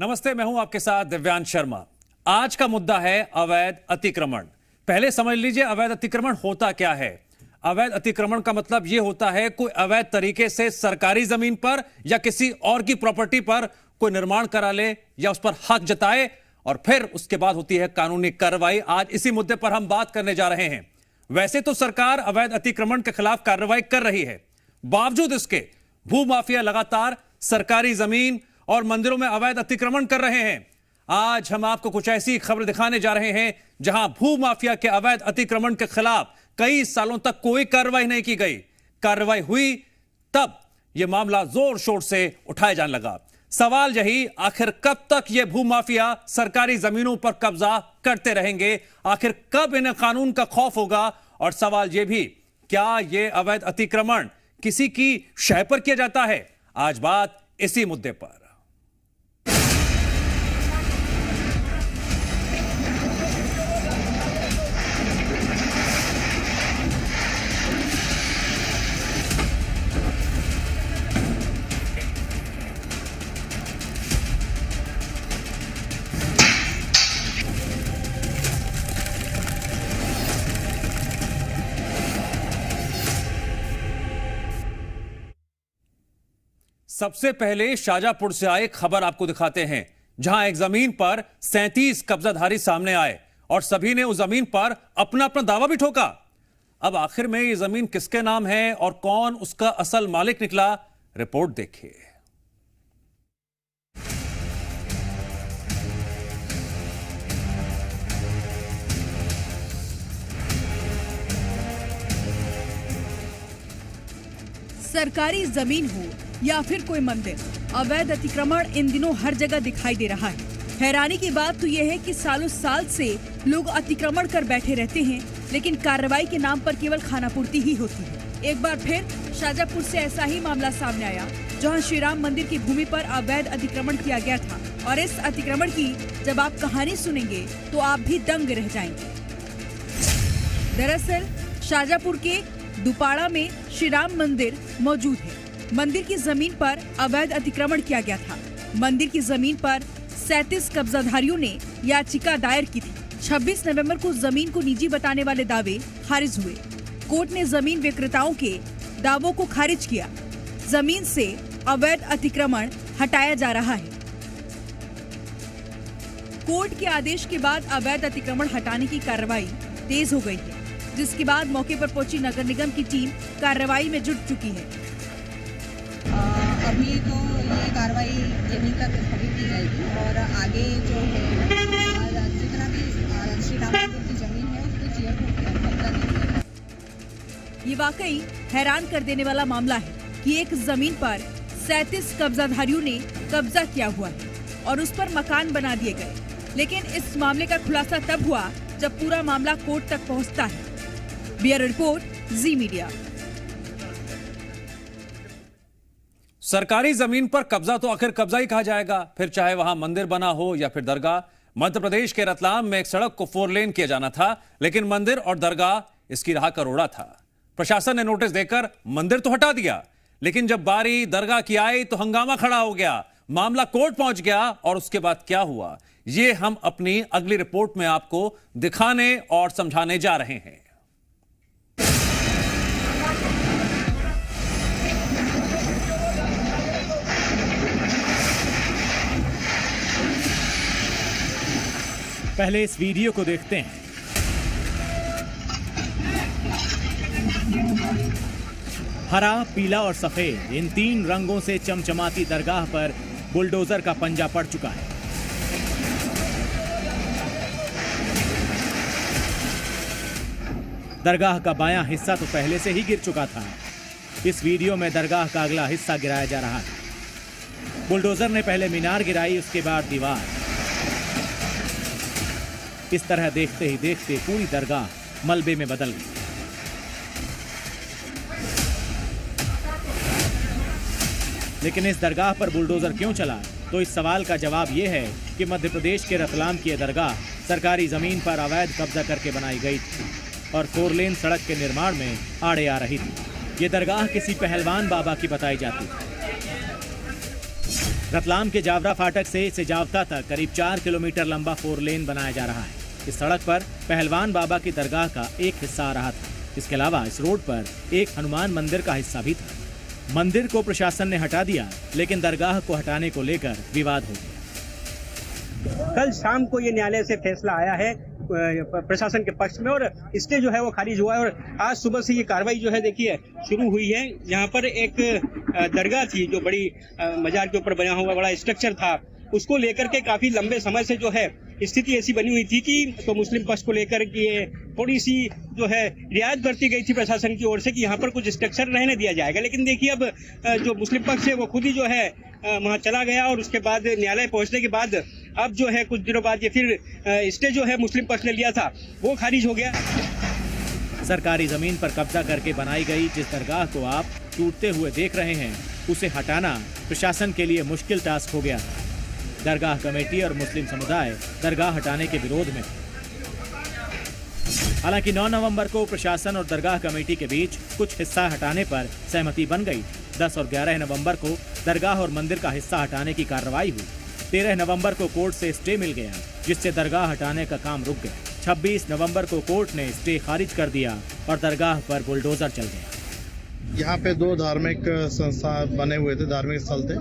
नमस्ते, मैं हूं आपके साथ दिव्यांश शर्मा। आज का मुद्दा है अवैध अतिक्रमण। पहले समझ लीजिए अवैध अतिक्रमण होता क्या है। अवैध अतिक्रमण का मतलब यह होता है कोई अवैध तरीके से सरकारी जमीन पर या किसी और की प्रॉपर्टी पर कोई निर्माण करा ले या उस पर हक जताए और फिर उसके बाद होती है कानूनी कार्रवाई। आज इसी मुद्दे पर हम बात करने जा रहे हैं। वैसे तो सरकार अवैध अतिक्रमण के खिलाफ कार्रवाई कर रही है, बावजूद इसके भूमाफिया लगातार सरकारी जमीन और मंदिरों में अवैध अतिक्रमण कर रहे हैं। आज हम आपको कुछ ऐसी खबर दिखाने जा रहे हैं जहां भूमाफिया के अवैध अतिक्रमण के खिलाफ कई सालों तक कोई कार्रवाई नहीं की गई। कार्रवाई हुई तब यह मामला जोर शोर से उठाया जाने लगा। सवाल यही, आखिर कब तक यह भूमाफिया सरकारी जमीनों पर कब्जा करते रहेंगे? आखिर कब इन्हें कानून का खौफ होगा? और सवाल यह भी, क्या यह अवैध अतिक्रमण किसी की शय पर किया जाता है? आज बात इसी मुद्दे पर। सबसे पहले शाजापुर से आए खबर आपको दिखाते हैं, जहां एक जमीन पर 37 कब्जाधारी सामने आए और सभी ने उस जमीन पर अपना अपना दावा भी ठोका। अब आखिर में यह जमीन किसके नाम है और कौन उसका असल मालिक निकला, रिपोर्ट देखिए। सरकारी जमीन हो या फिर कोई मंदिर, अवैध अतिक्रमण इन दिनों हर जगह दिखाई दे रहा है। हैरानी की बात तो यह है कि सालों साल से लोग अतिक्रमण कर बैठे रहते हैं, लेकिन कार्रवाई के नाम पर केवल खानापूर्ति ही होती है। एक बार फिर शाजापुर से ऐसा ही मामला सामने आया, जहां श्री राम मंदिर की भूमि पर अवैध अतिक्रमण किया गया था। और इस अतिक्रमण की जब आप कहानी सुनेंगे तो आप भी दंग रह जाएंगे। दरअसल शाजापुर के दुपाड़ा में श्री राम मंदिर मौजूद है। मंदिर की जमीन पर अवैध अतिक्रमण किया गया था। मंदिर की जमीन पर 37 कब्जाधारियों ने याचिका दायर की थी। 26 नवंबर को जमीन को निजी बताने वाले दावे खारिज हुए। कोर्ट ने जमीन विक्रेताओं के दावों को खारिज किया। जमीन से अवैध अतिक्रमण हटाया जा रहा है। कोर्ट के आदेश के बाद अवैध अतिक्रमण हटाने की कार्रवाई तेज हो गई है, जिसके बाद मौके पर पहुंची नगर निगम की टीम कार्रवाई में जुट चुकी है। अभी तो ये कार्रवाई यहीं तक स्थगित की जाएगी और आगे जो है जितना भी श्री राम मंदिर की जमीन है उसको क्लियर कब्जा देंगे। ये वाकई हैरान कर देने वाला मामला है कि एक जमीन पर 37 कब्जाधारियों ने कब्जा किया हुआ है और उस पर मकान बना दिए गए। लेकिन इस मामले का खुलासा तब हुआ जब पूरा मामला कोर्ट तक पहुंचता है। ब्यूरो रिपोर्ट, जी मीडिया। सरकारी जमीन पर कब्जा तो आखिर कब्जा ही कहा जाएगा, फिर चाहे वहां मंदिर बना हो या फिर दरगाह। मध्य प्रदेश के रतलाम में एक सड़क को 4 लेन किया जाना था, लेकिन मंदिर और दरगाह इसकी राह का रोड़ा था। प्रशासन ने नोटिस देकर मंदिर तो हटा दिया, लेकिन जब बारी दरगाह की आई तो हंगामा खड़ा हो गया। मामला कोर्ट पहुंच गया और उसके बाद क्या हुआ, ये हम अपनी अगली रिपोर्ट में आपको दिखाने और समझाने जा रहे हैं। पहले इस वीडियो को देखते हैं। हरा, पीला और सफेद, इन 3 रंगों से चमचमाती दरगाह पर बुलडोजर का पंजा पड़ चुका है। दरगाह का बायां हिस्सा तो पहले से ही गिर चुका था। इस वीडियो में दरगाह का अगला हिस्सा गिराया जा रहा है। बुलडोजर ने पहले मीनार गिराई, उसके बाद दीवार। इस तरह देखते ही देखते पूरी दरगाह मलबे में बदल गई। लेकिन इस दरगाह पर बुलडोजर क्यों चला? तो इस सवाल का जवाब यह है कि मध्य प्रदेश के रतलाम की यह दरगाह सरकारी जमीन पर अवैध कब्जा करके बनाई गई थी और 4 लेन सड़क के निर्माण में आड़े आ रही थी। ये दरगाह किसी पहलवान बाबा की बताई जाती है। रतलाम के जावरा फाटक से सिजावता तक करीब 4 किलोमीटर लंबा 4 लेन बनाया जा रहा है। इस सड़क पर पहलवान बाबा की दरगाह का एक हिस्सा आ रहा था। इसके अलावा इस रोड पर एक हनुमान मंदिर का हिस्सा भी था। मंदिर को प्रशासन ने हटा दिया, लेकिन दरगाह को हटाने को लेकर विवाद हो गया। कल शाम को ये न्यायालय से फैसला आया है प्रशासन के पक्ष में, और स्टे जो है वो खारिज हुआ है। और आज सुबह से ये कार्रवाई जो है देखिए शुरू हुई है। यहाँ पर एक दरगाह थी जो बड़ी मजार के ऊपर बना हुआ बड़ा स्ट्रक्चर था, उसको लेकर के काफी लंबे समय से जो है स्थिति ऐसी बनी हुई थी कि तो मुस्लिम पक्ष को लेकर के थोड़ी सी जो है रियायत बरती गई थी प्रशासन की ओर से कि यहाँ पर कुछ स्ट्रक्चर रहने दिया जाएगा। लेकिन देखिए अब जो मुस्लिम पक्ष है वो खुद ही जो है वहाँ चला गया, और उसके बाद न्यायालय पहुँचने के बाद अब जो है कुछ दिनों बाद ये फिर स्टे जो है मुस्लिम पक्ष ने लिया था वो खारिज हो गया। सरकारी जमीन पर कब्जा करके बनाई गई जिस दरगाह को आप टूटते हुए देख रहे हैं, उसे हटाना प्रशासन के लिए मुश्किल टास्क हो गया। दरगाह कमेटी और मुस्लिम समुदाय दरगाह हटाने के विरोध में। हालांकि 9 नवंबर को प्रशासन और दरगाह कमेटी के बीच कुछ हिस्सा हटाने पर सहमति बन गई। 10 और 11 नवंबर को दरगाह और मंदिर का हिस्सा हटाने की कार्रवाई हुई। 13 नवंबर को कोर्ट से स्टे मिल गया, जिससे दरगाह हटाने का काम रुक गया। 26 नवंबर को कोर्ट ने स्टे खारिज कर दिया और दरगाह पर बुलडोजर चल गया। यहाँ पे 2 धार्मिक संस्था बने हुए थे, धार्मिक स्थल थे,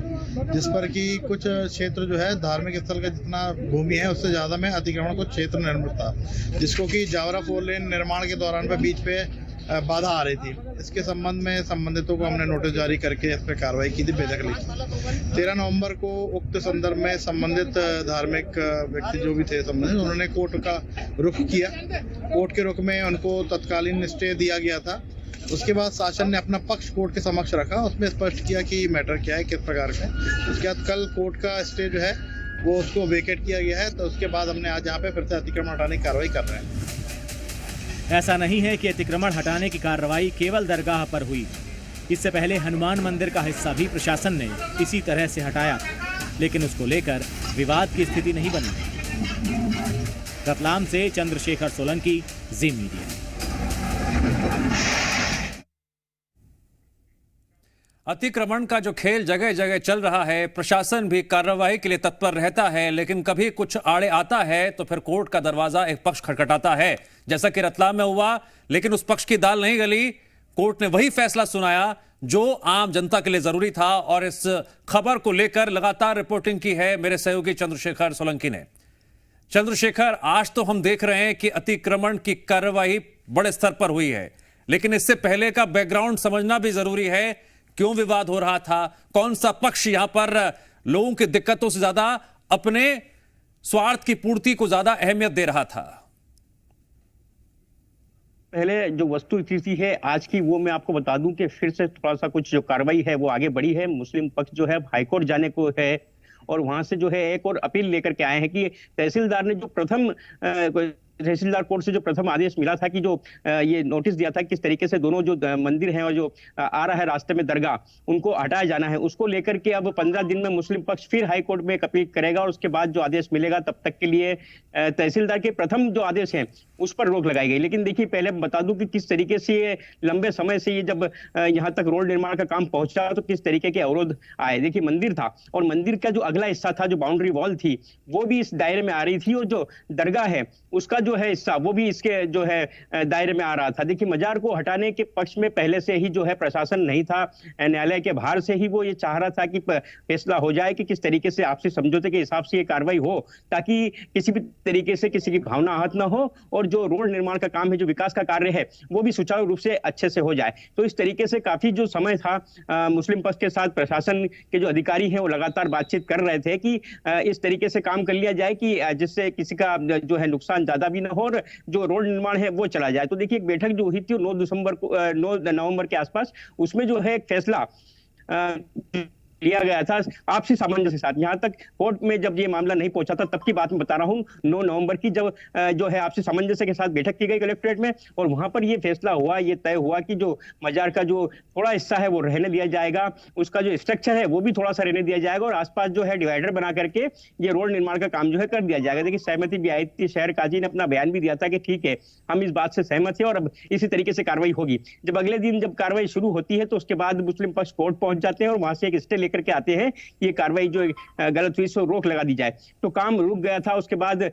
जिस पर कि कुछ क्षेत्र जो है धार्मिक स्थल का जितना भूमि है उससे ज़्यादा में अतिक्रमण कुछ क्षेत्र निर्मित था, जिसको कि जावरा 4 लेन निर्माण के दौरान पे बीच पे बाधा आ रही थी। इसके संबंध में संबंधितों को हमने नोटिस जारी करके इस पर कार्रवाई की थी बेदखली। 13 नवंबर को उक्त संदर्भ में संबंधित धार्मिक व्यक्ति जो भी थे संबंधित, उन्होंने कोर्ट का रुख किया। कोर्ट के रुख में उनको तत्कालीन स्टे दिया गया था। उसके बाद शासन ने अपना पक्ष कोर्ट के समक्ष रखा, उसमें स्पष्ट किया कि मैटर क्या है, किस प्रकार का है। उसके बाद कल कोर्ट का स्टे जो है वो उसको वेकेट किया गया है, तो उसके बाद हमने आज यहाँ पे फिर से अतिक्रमण हटाने की कार्रवाई कर रहे हैं। ऐसा नहीं है कि अतिक्रमण हटाने की कार्रवाई केवल दरगाह पर हुई। इससे पहले हनुमान मंदिर का हिस्सा भी प्रशासन ने इसी तरह से हटाया, लेकिन उसको लेकर विवाद की स्थिति नहीं बनी। रतलाम से चंद्रशेखर सोलंकी, जी मीडिया। अतिक्रमण का जो खेल जगह जगह चल रहा है, प्रशासन भी कार्रवाई के लिए तत्पर रहता है, लेकिन कभी कुछ आड़े आता है तो फिर कोर्ट का दरवाजा एक पक्ष खटखटाता है, जैसा कि रतलाम में हुआ। लेकिन उस पक्ष की दाल नहीं गली। कोर्ट ने वही फैसला सुनाया जो आम जनता के लिए जरूरी था, और इस खबर को लेकर लगातार रिपोर्टिंग की है मेरे सहयोगी चंद्रशेखर सोलंकी ने। चंद्रशेखर, आज तो हम देख रहे हैं कि अतिक्रमण की कार्रवाई बड़े स्तर पर हुई है, लेकिन इससे पहले का बैकग्राउंड समझना भी जरूरी है। क्यों विवाद हो रहा था? कौन सा पक्ष यहां पर लोगों की दिक्कतों से ज्यादा अपने स्वार्थ की पूर्ति को ज्यादा अहमियत दे रहा था? पहले जो वस्तु स्थिति है आज की, वो मैं आपको बता दूं कि फिर से थोड़ा सा कुछ जो कार्रवाई है वो आगे बढ़ी है। मुस्लिम पक्ष जो है हाईकोर्ट जाने को है, और वहां से जो है एक और अपील लेकर के आए हैं कि तहसीलदार ने जो प्रथम तहसीलदार कोर्ट से जो प्रथम आदेश मिला था कि जो ये नोटिस दिया था किस तरीके से दोनों जो मंदिर हैं और जो आ रहा है रास्ते में दरगाह, उनको हटाया जाना है, उसको लेकर के अब 15 दिन में मुस्लिम पक्ष फिर हाई कोर्ट में एक अपील करेगा, और उसके बाद जो आदेश मिलेगा तब तक के लिए तहसीलदार के प्रथम जो आदेश हैं उस पर रोक लगाई गई। लेकिन देखिए, पहले बता दूं कि किस तरीके से ये लंबे समय से ये जब यहाँ तक रोड निर्माण का काम पहुंचा तो किस तरीके के अवरोध आए। देखिए, मंदिर था और मंदिर का जो अगला हिस्सा था, जो बाउंड्री वॉल थी, वो भी इस दायरे में आ रही थी, और जो दरगाह है उसका जो है हिस्सा वो भी इसके जो है दायरे में आ रहा था। देखिए, मजार को हटाने के पक्ष में पहले से ही जो है प्रशासन नहीं था। न्यायालय के बाहर से ही वो ये चाह रहा था कि फैसला हो जाए कि किस तरीके से आपसी समझौते के हिसाब से ये कार्रवाई हो, ताकि किसी भी तरीके से किसी की भावना आहत ना हो, और जो रोड निर्माण का काम है, जो विकास का कार्य है, वो भी सुचारू रूप से अच्छे से हो जाए। तो इस तरीके से काफी जो समय था मुस्लिम पक्ष के साथ प्रशासन के जो अधिकारी हैं वो लगातार बातचीत कर रहे थे कि इस तरीके से काम कर लिया जाए कि जिससे किसी का जो है नुकसान ज्यादा भी ना हो और जो रोड निर्माण है वो चला जाए। तो देखिए, एक बैठक जो हुई थी 9 नवंबर के आसपास, उसमें जो है फैसला लिया गया था आपसी सामंजस्य के साथ। यहाँ तक कोर्ट में जब ये मामला नहीं पहुंचा था तब की बात मैं बता रहा हूँ, 9 नवंबर की, जब जो है आपसी सामंजस्य के साथ बैठक की गई कलेक्ट्रेट में, और वहां पर ये फैसला हुआ, ये तय हुआ कि जो मजार का जो थोड़ा हिस्सा है वो रहने दिया जाएगा, उसका जो स्ट्रक्चर है वो भी थोड़ा सा रहने दिया जाएगा, और आसपास जो है डिवाइडर बना करके ये रोड निर्माण का काम जो है कर दिया जाएगा। देखिए, सहमति भी आई थी, शहर काजी ने अपना बयान भी दिया था कि ठीक है, हम इस बात से सहमत है और अब इसी तरीके से कार्रवाई होगी। जब अगले दिन जब कार्रवाई शुरू होती है तो उसके बाद मुस्लिम पक्ष कोर्ट पहुंच जाते हैं और वहां से एक स्टे लेकर के आते हैं ये कार्रवाई जो गलत हुई सो रोक लगा दी जाए। तो काम रुक गया था, उसके बाद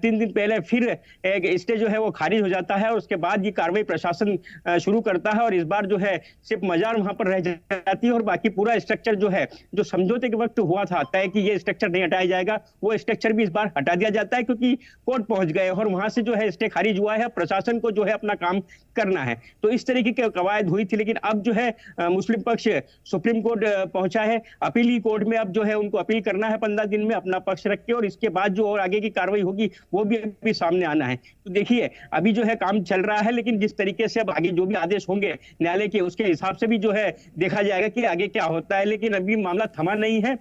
3 दिन पहले फिर एक स्टे जो है वो खारिज हो जाता है और उसके बाद ये कार्रवाई प्रशासन शुरू करता है और इस बार जो है सिर्फ मजार वहां पर रह जाती है और बाकी पूरा स्ट्रक्चर जो है, जो समझौते के वक्त हुआ था तय कि ये स्ट्रक्चर नहीं हटाया जाएगा, वो स्ट्रक्चर भी इस बार हटा दिया जाता है क्योंकि कोर्ट पहुंच गए और वहां से जो है स्टे खारिज हुआ है, प्रशासन को जो है अपना काम करना है। तो इस तरीके की कवायद हुई थी, लेकिन अब जो है मुस्लिम पक्ष सुप्रीम कोर्ट पहुंचा है, अपीली कोर्ट में अब जो है उनको अपील करना है 15 दिन में अपना पक्ष रख के और इसके बाद जो और आगे की कार्रवाई होगी वो भी अभी सामने आना है। तो देखिए अभी जो है काम चल रहा है, लेकिन जिस तरीके से अब आगे जो भी आदेश होंगे न्यायालय के उसके हिसाब से भी जो है देखा जाएगा कि आगे क्या होता है, लेकिन अभी मामला थमा नहीं है।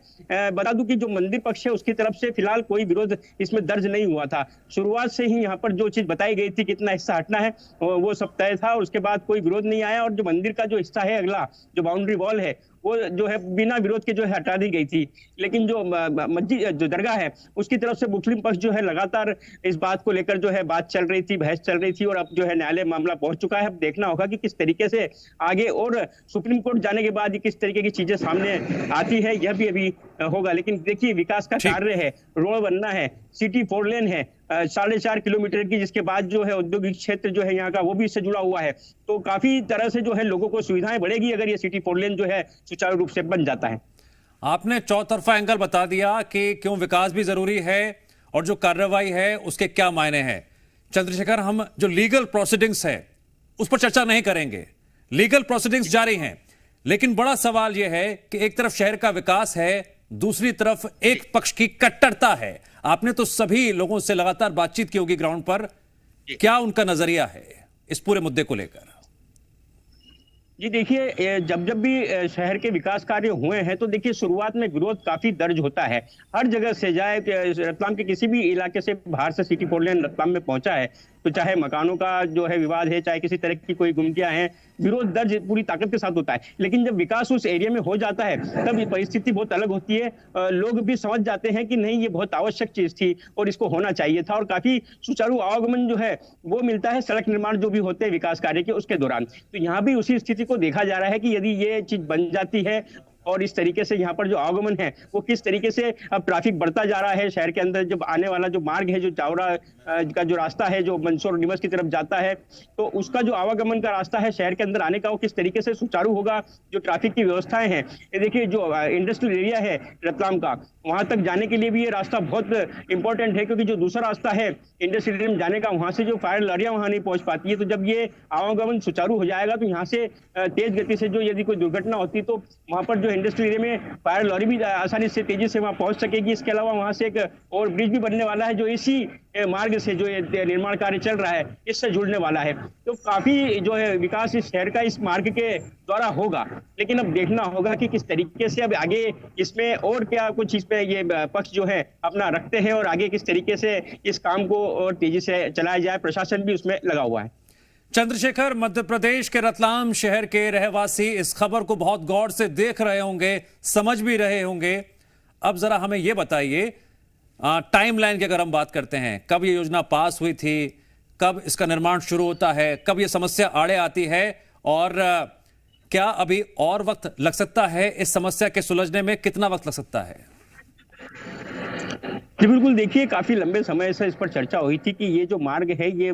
बता दूं कि जो मंदिर पक्ष है उसकी तरफ से फिलहाल कोई विरोध इसमें दर्ज नहीं हुआ था। शुरुआत से ही यहाँ पर जो चीज बताई गई थी कितना हिस्सा हटना है वो सब तय था और उसके बाद कोई विरोध नहीं आया और जो मंदिर का जो हिस्सा है अगला जो बाउंड्री वॉल है वो जो है बिना विरोध के जो है हटा दी गई थी। लेकिन जो मस्जिद जो दरगाह है उसकी तरफ से मुस्लिम पक्ष जो है लगातार इस बात को लेकर जो है बात चल रही थी, बहस चल रही थी और अब जो है न्यायालय मामला पहुंच चुका है। अब देखना होगा कि किस तरीके से आगे और सुप्रीम कोर्ट जाने के बाद किस तरीके की चीजें सामने आती है यह भी अभी होगा। लेकिन देखिए विकास का कार्य है, रोड बनना है, सिटी 4 लेन है 4.5 किलोमीटर की, जिसके बाद जो है औद्योगिक क्षेत्र जो है यहाँ का वो भी इससे जुड़ा हुआ है। तो काफी तरह से जो है लोगों को सुविधाएं बढ़ेगी अगर ये सिटी 4 लेन जो है सुचारू रूप से बन जाता है। आपने चौतरफा एंगल बता दिया कि क्यों विकास भी जरूरी है और जो कार्रवाई है उसके क्या मायने हैं। चंद्रशेखर, हम जो लीगल प्रोसीडिंग्स है उस पर चर्चा नहीं करेंगे, लीगल प्रोसीडिंग्स जारी हैं, लेकिन बड़ा सवाल यह है कि एक तरफ शहर का विकास है, दूसरी तरफ एक पक्ष की कट्टरता है। आपने तो सभी लोगों से लगातार बातचीत की होगी ग्राउंड पर, क्या उनका नजरिया है इस पूरे मुद्दे को लेकर? जी देखिए, जब भी शहर के विकास कार्य हुए हैं तो देखिए शुरुआत में विरोध काफी दर्ज होता है। हर जगह से जाए रतलाम के किसी भी इलाके से बाहर से सिटी 4 लेन रतलाम में पहुंचा है तो चाहे मकानों का जो है विवाद है, चाहे किसी तरह की कोई गुमटियां हैं, विरोध दर्ज पूरी ताकत के साथ होता है। लेकिन जब विकास उस एरिया में हो जाता है तब ये परिस्थिति बहुत अलग होती है। लोग भी समझ जाते हैं कि नहीं ये बहुत आवश्यक चीज थी और इसको होना चाहिए था और काफी सुचारू आवागमन जो है वो मिलता है सड़क निर्माण जो भी होते हैं विकास कार्य के उसके दौरान। तो यहाँ भी उसी स्थिति को देखा जा रहा है कि यदि ये चीज बन जाती है और इस तरीके से यहाँ पर जो आवागमन है वो किस तरीके से अब ट्रैफिक बढ़ता जा रहा है शहर के अंदर, जब आने वाला जो मार्ग है जो चावड़ा का जो रास्ता है जो मंदसौर निवास की तरफ जाता है तो उसका जो आवागमन का रास्ता है शहर के अंदर आने का वो किस तरीके से सुचारू होगा। जो ट्रैफिक की व्यवस्थाएं हैं ये देखिए, जो इंडस्ट्रियल एरिया है रतलाम का वहां तक जाने के लिए भी ये रास्ता बहुत इंपॉर्टेंट है क्योंकि जो दूसरा रास्ता है इंडस्ट्रियल एरिया में जाने का वहां से जो फायर लॉरियां वहां नहीं पहुंच पाती है। तो जब ये आवागमन सुचारू हो जाएगा तो यहाँ से तेज गति से जो यदि कोई दुर्घटना होती तो वहां पर जो इंडस्ट्रियल एरिया में फायर लॉरी भी आसानी से तेजी से वहां पहुंच सकेगी। इसके अलावा वहां से एक और ब्रिज भी बनने वाला है जो इसी मार्ग से जो निर्माण कार्य चल रहा है इससे जुड़ने वाला है। तो काफी जो है विकास इस शहर का इस मार्ग के द्वारा होगा। लेकिन अब देखना होगा कि किस तरीके से अब आगे इसमें और क्या कुछ इस पे ये पक्ष जो है अपना रखते हैं और आगे किस तरीके से इस काम को और तेजी से चलाया जाए। प्रशासन भी उसमें लगा हुआ है। चंद्रशेखर, मध्य प्रदेश के रतलाम शहर के रहवासी इस खबर को बहुत गौर से देख रहे होंगे, समझ भी रहे होंगे। अब जरा हमें यह बताइए, टाइमलाइन की अगर हम बात करते हैं, कब ये योजना पास हुई थी, कब इसका निर्माण शुरू होता है, कब ये समस्या आड़े आती है और क्या अभी और वक्त लग सकता है इस समस्या के सुलझने में, कितना वक्त लग सकता है? जी बिल्कुल, देखिए काफी लंबे समय से इस पर चर्चा हुई थी कि ये जो मार्ग है ये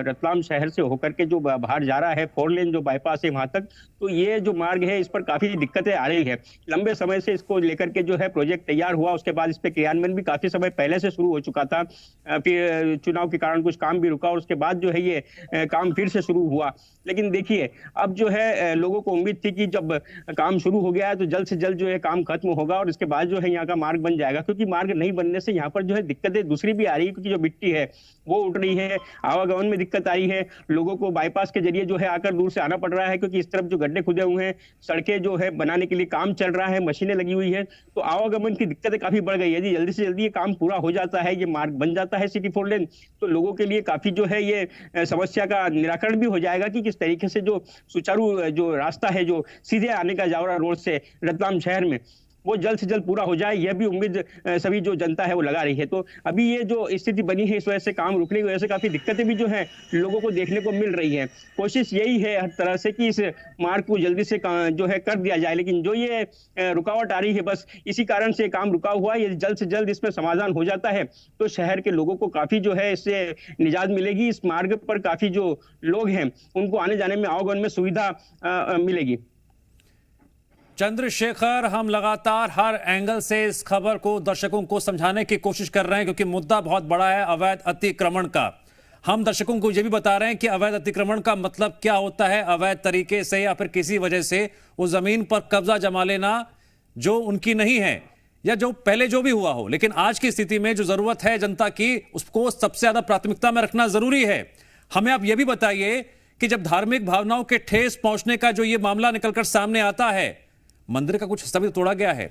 रतलाम शहर से होकर के जो बाहर जा रहा है 4 लेन जो बाईपास है वहां तक, तो ये जो मार्ग है इस पर काफी दिक्कतें आ रही है। लंबे समय से इसको लेकर के जो है प्रोजेक्ट तैयार हुआ, उसके बाद इस पे क्रियान्वयन भी काफी समय पहले से शुरू हो चुका था, फिर चुनाव के कारण कुछ काम भी रुका और उसके बाद जो है ये काम फिर से शुरू हुआ। लेकिन देखिए अब जो है लोगों को उम्मीद थी कि जब काम शुरू हो गया है तो जल्द से जल्द जो है काम खत्म होगा और इसके बाद जो है यहाँ का मार्ग बन जाएगा, क्योंकि मार्ग नहीं बनने से यहाँ पर जो है दिक्कतें दूसरी भी आ रही है, क्योंकि जो मिट्टी है वो उठ रही है, आवागमन में दिक्कत आ रही है, लोगों को बाईपास के जरिए जो है आकर दूर से आना पड़ रहा है क्योंकि इस तरफ जो गड्ढे खुदे हुए हैं, सड़कें जो है बनाने के लिए काम चल रहा है, मशीनें लगी हुई है, तो आवागमन की दिक्कतें काफी बढ़ गई है। यदि जल्दी से जल्दी ये काम पूरा हो जाता है, ये मार्ग बन जाता है सिटी 4 लेन, तो लोगों के लिए काफी जो है ये समस्या का निराकरण भी हो जाएगा कि किस तरीके से जो सुचारू जो रास्ता है जो सीधे आने का जावरा रोड से रतलाम शहर में वो जल्द से जल्द पूरा हो जाए, यह भी उम्मीद सभी जो जनता है वो लगा रही है। तो अभी ये जो स्थिति बनी है, इस वजह से काम रुकने की वजह से काफी दिक्कतें भी जो है लोगों को देखने को मिल रही है। कोशिश यही है हर तरह से कि इस मार्ग को जल्दी से जो है कर दिया जाए, लेकिन जो ये रुकावट आ रही है, बस इसी कारण से काम रुका हुआ है। यदि जल्द से जल्द इसमें समाधान हो जाता है तो शहर के लोगों को काफी जो है इससे निजात मिलेगी। इस मार्ग पर काफी जो लोग हैं उनको आने जाने में, आवागमन में सुविधा मिलेगी। चंद्रशेखर, हम लगातार हर एंगल से इस खबर को दर्शकों को समझाने की कोशिश कर रहे हैं क्योंकि मुद्दा बहुत बड़ा है अवैध अतिक्रमण का। हम दर्शकों को यह भी बता रहे हैं कि अवैध अतिक्रमण का मतलब क्या होता है, अवैध तरीके से या फिर किसी वजह से उस जमीन पर कब्जा जमा लेना जो उनकी नहीं है या जो पहले जो भी हुआ हो। लेकिन आज की स्थिति में जो जरूरत है जनता की, उसको सबसे ज्यादा प्राथमिकता में रखना जरूरी है। हमें आप यह भी बताइए कि जब धार्मिक भावनाओं के ठेस पहुंचने का जो ये मामला निकलकर सामने आता है, मंदिर का कुछ हिस्सा भी तोड़ा गया है,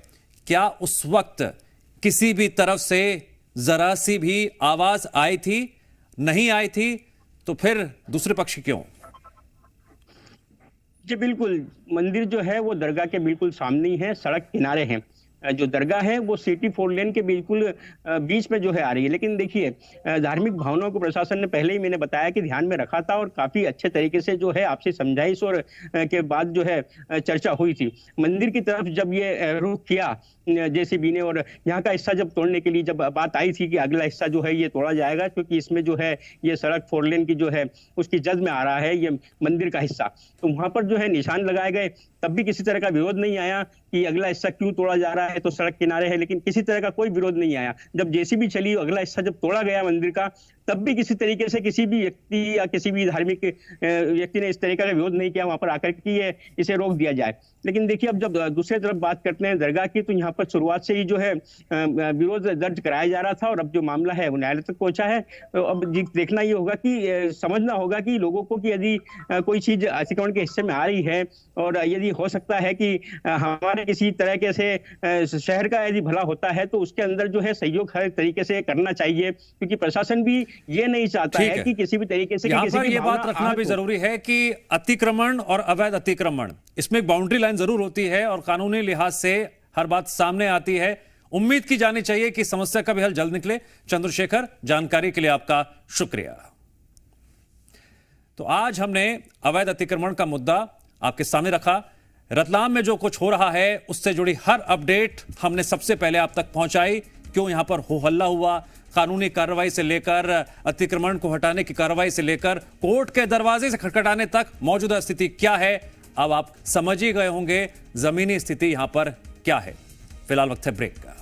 क्या उस वक्त किसी भी तरफ से जरा सी भी आवाज आई थी? नहीं आई थी तो फिर दूसरे पक्ष क्यों? जी बिल्कुल, मंदिर जो है वो दरगाह के बिल्कुल सामने ही है, सड़क किनारे हैं। जो दरगाह है वो सिटी 4 लेन के बिल्कुल बीच में जो है आ रही है। लेकिन देखिए, धार्मिक भावनाओं को प्रशासन ने पहले ही मैंने बताया कि ध्यान में रखा था और काफी अच्छे तरीके से जो है आपसी समझाइश और के बाद जो है चर्चा हुई थी। मंदिर की तरफ जब ये रुख किया जेसीबी ने और यहाँ का हिस्सा जब तोड़ने के लिए जब बात आई थी कि अगला हिस्सा जो है ये तोड़ा जाएगा क्योंकि इसमें जो है ये सड़क 4 लेन की जो है उसकी जद में आ रहा है ये मंदिर का हिस्सा, तो वहां पर जो है निशान लगाए गए। तब भी किसी तरह का विरोध नहीं आया कि अगला हिस्सा क्यों तोड़ा जा रहा है, तो सड़क किनारे है, लेकिन किसी तरह का कोई विरोध नहीं आया। जब जेसीबी चली, अगला हिस्सा जब तोड़ा गया मंदिर का, तब भी किसी तरीके से किसी भी व्यक्ति या किसी भी धार्मिक व्यक्ति ने इस तरीके का विरोध नहीं किया वहां पर आकर कि ये इसे रोक दिया जाए। लेकिन देखिए, अब जब दूसरी तरफ बात करते हैं दरगाह की, तो यहाँ पर शुरुआत से ही जो है विरोध दर्ज कराया जा रहा था और अब जो मामला है वो न्यायालय तक पहुंचा है। तो अब देखना ये होगा कि समझना होगा कि लोगों को कि यदि कोई चीज अतिक्रमण के हिस्से में आ रही है और यदि हो सकता है कि हमारे किसी तरीके से शहर का यदि भला होता है तो उसके अंदर जो है सहयोग हर तरीके से करना चाहिए, क्योंकि प्रशासन भी ये नहीं चाहता है कि किसी भी तरीके से यहाँ पर ये बात रखना भी जरूरी है कि अतिक्रमण और अवैध अतिक्रमण, इसमें एक बाउंड्री लाइन जरूर होती है और कानूनी लिहाज से हर बात सामने आती है। उम्मीद की जानी चाहिए कि समस्या का भी हल जल्द निकले। चंद्रशेखर, जानकारी के लिए आपका शुक्रिया। तो आज हमने अवैध अतिक्रमण का मुद्दा आपके सामने रखा। रतलाम में जो कुछ हो रहा है उससे जुड़ी हर अपडेट हमने सबसे पहले आप तक पहुंचाई। क्यों यहां पर हो हल्ला हुआ, कानूनी कार्रवाई से लेकर अतिक्रमण को हटाने की कार्रवाई से लेकर कोर्ट के दरवाजे से खटखटाने तक मौजूदा स्थिति क्या है, अब आप समझ ही गए होंगे जमीनी स्थिति यहां पर क्या है। फिलहाल वक्त है ब्रेक का।